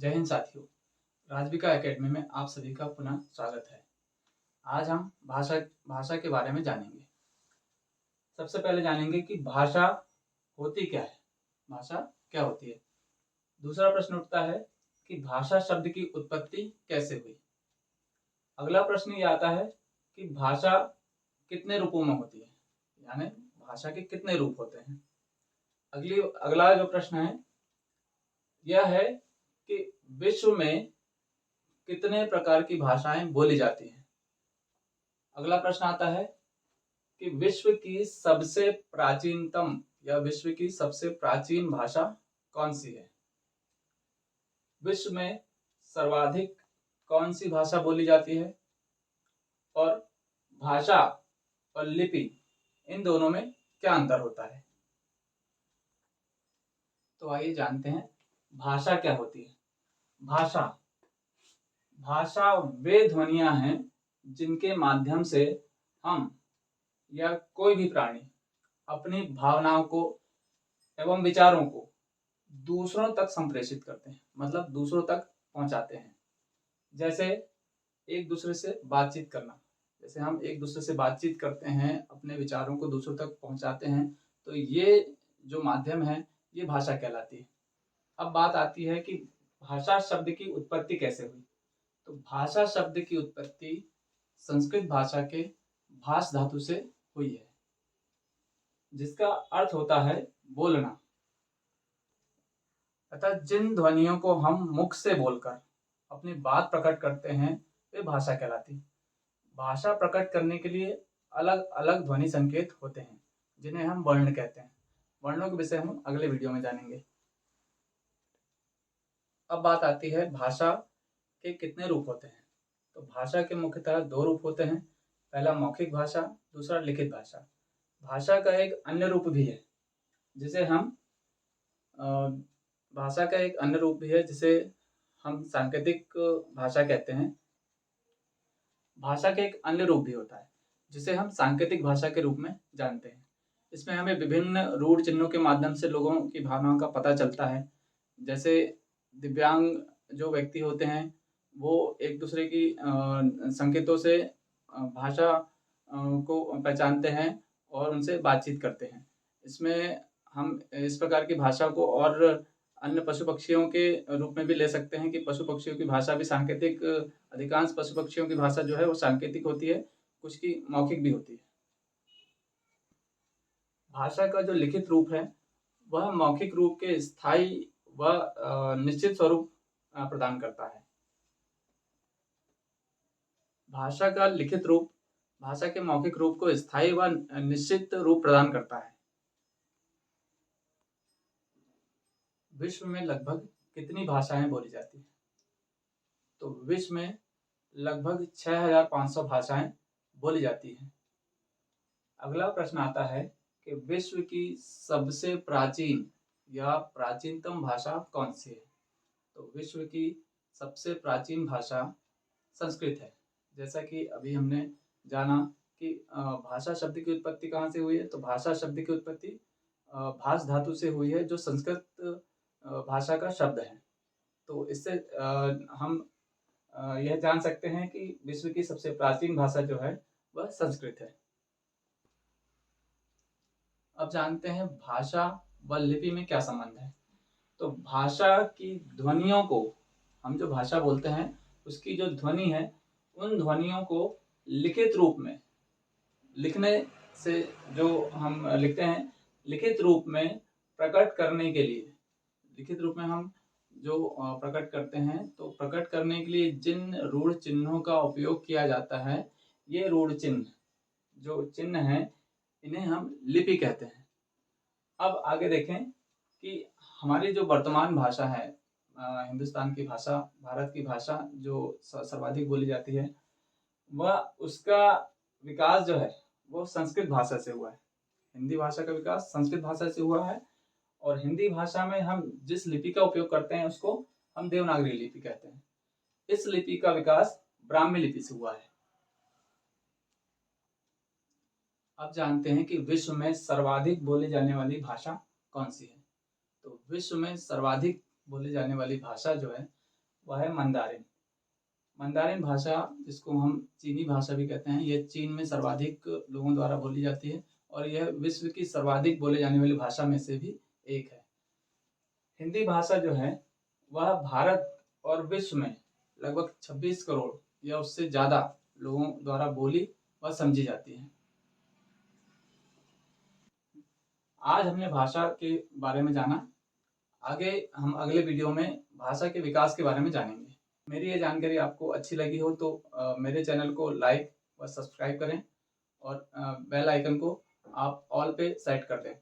जय हिंद साथियों। राजविका एकेडमी में आप सभी का पुनः स्वागत है। आज हम भाषा भाषा के बारे में जानेंगे। सबसे पहले जानेंगे कि भाषा होती क्या है, भाषा क्या होती है। दूसरा प्रश्न उठता है कि भाषा शब्द की उत्पत्ति कैसे हुई। अगला प्रश्न ये आता है कि भाषा कितने रूपों में होती है, यानी भाषा के कितने रूप होते हैं। अगला जो प्रश्न है यह है कि विश्व में कितने प्रकार की भाषाएं बोली जाती हैं। अगला प्रश्न आता है कि विश्व की सबसे प्राचीनतम या विश्व की सबसे प्राचीन भाषा कौन सी है। विश्व में सर्वाधिक कौन सी भाषा बोली जाती है और भाषा और लिपि इन दोनों में क्या अंतर होता है। तो आइए जानते हैं भाषा क्या होती है। भाषा वे ध्वनियां हैं जिनके माध्यम से हम या कोई भी प्राणी अपनी भावनाओं को एवं विचारों को दूसरों तक संप्रेषित करते हैं, मतलब दूसरों तक पहुंचाते हैं। जैसे एक दूसरे से बातचीत करना, जैसे हम एक दूसरे से बातचीत करते हैं, अपने विचारों को दूसरों तक पहुंचाते हैं, तो ये जो माध्यम है ये भाषा कहलाती है। अब बात आती है कि भाषा शब्द की उत्पत्ति कैसे हुई। तो भाषा शब्द की उत्पत्ति संस्कृत भाषा के भाष धातु से हुई है, जिसका अर्थ होता है बोलना। अतः जिन ध्वनियों को हम मुख से बोलकर अपनी बात प्रकट करते हैं वे भाषा कहलाती। भाषा प्रकट करने के लिए अलग अलग ध्वनि संकेत होते हैं जिन्हें हम वर्ण कहते हैं। वर्णों के विषय हम अगले वीडियो में जानेंगे। अब बात आती है भाषा के कितने रूप होते हैं। तो भाषा के मुख्यतः दो रूप होते हैं, पहला मौखिक भाषा, दूसरा लिखित भाषा। भाषा का एक अन्य रूप भी है जिसे हम सांकेतिक भाषा कहते हैं। भाषा के एक अन्य रूप भी होता है जिसे हम सांकेतिक भाषा के रूप में जानते हैं। इसमें हमें विभिन्न रूढ़ चिन्हों के माध्यम से लोगों की भावनाओं का पता चलता है। जैसे दिव्यांग जो व्यक्ति होते हैं वो एक दूसरे की संकेतों से भाषा को पहचानते हैं और उनसे बातचीत करते हैं। इसमें हम इस प्रकार की भाषा को और अन्य पशु पक्षियों के रूप में भी ले सकते हैं कि पशु पक्षियों की भाषा भी सांकेतिक, अधिकांश पशु पक्षियों की भाषा जो है वो सांकेतिक होती है, कुछ की मौखिक भी होती है। भाषा का जो लिखित रूप है वह मौखिक रूप के स्थायी व निश्चित स्वरूप प्रदान करता है। भाषा का लिखित रूप भाषा के मौखिक रूप को स्थायी व निश्चित रूप प्रदान करता है। विश्व में लगभग कितनी भाषाएं बोली जाती हैं। तो विश्व में लगभग 6500 भाषाएं बोली जाती हैं। अगला प्रश्न आता है कि विश्व की सबसे प्राचीन या प्राचीनतम भाषा कौन सी है। तो विश्व की सबसे प्राचीन भाषा संस्कृत है। जैसा कि अभी हमने जाना कि भाषा शब्द की उत्पत्ति कहाँ से हुई है। तो भाषा शब्द की उत्पत्ति भाष धातु से हुई है जो संस्कृत भाषा का शब्द है। तो इससे हम यह जान सकते हैं कि विश्व की सबसे प्राचीन भाषा जो है वह संस्कृत है। अब जानते हैं भाषा व लिपि में क्या संबंध है। तो भाषा की ध्वनियों को, हम जो भाषा बोलते हैं उसकी जो ध्वनि है उन ध्वनियों को लिखित रूप में लिखने से, जो हम लिखते हैं, लिखित रूप में प्रकट करने के लिए, लिखित रूप में हम जो प्रकट करते हैं, तो प्रकट करने के लिए जिन रूढ़ चिन्हों का उपयोग किया जाता है, ये रूढ़ चिन्ह जो चिन्ह हैं इन्हें हम लिपि कहते हैं। अब आगे देखें कि हमारी जो वर्तमान भाषा है, हिंदुस्तान की भाषा, भारत की भाषा जो सर्वाधिक बोली जाती है, वह उसका विकास जो है वो संस्कृत भाषा से हुआ है। हिंदी भाषा का विकास संस्कृत भाषा से हुआ है और हिंदी भाषा में हम जिस लिपि का उपयोग करते हैं उसको हम देवनागरी लिपि कहते हैं। इस लिपि का विकास ब्राह्मी लिपि से हुआ है। अब जानते हैं कि विश्व में सर्वाधिक बोली जाने वाली भाषा कौन सी है। तो विश्व में सर्वाधिक बोली जाने वाली भाषा जो है वह है मंदारिन। मंदारिन भाषा, जिसको हम चीनी भाषा भी कहते हैं, यह चीन में सर्वाधिक लोगों द्वारा बोली जाती है और यह विश्व की सर्वाधिक बोले जाने वाली भाषा में से भी एक है। हिंदी भाषा जो है वह भारत और विश्व में लगभग 26 करोड़ या उससे ज़्यादा लोगों द्वारा बोली व समझी जाती है। आज हमने भाषा के बारे में जाना, आगे हम अगले वीडियो में भाषा के विकास के बारे में जानेंगे। मेरी ये जानकारी आपको अच्छी लगी हो तो मेरे चैनल को लाइक व सब्सक्राइब करें और बेल आइकन को आप ऑल पे सेट कर दें।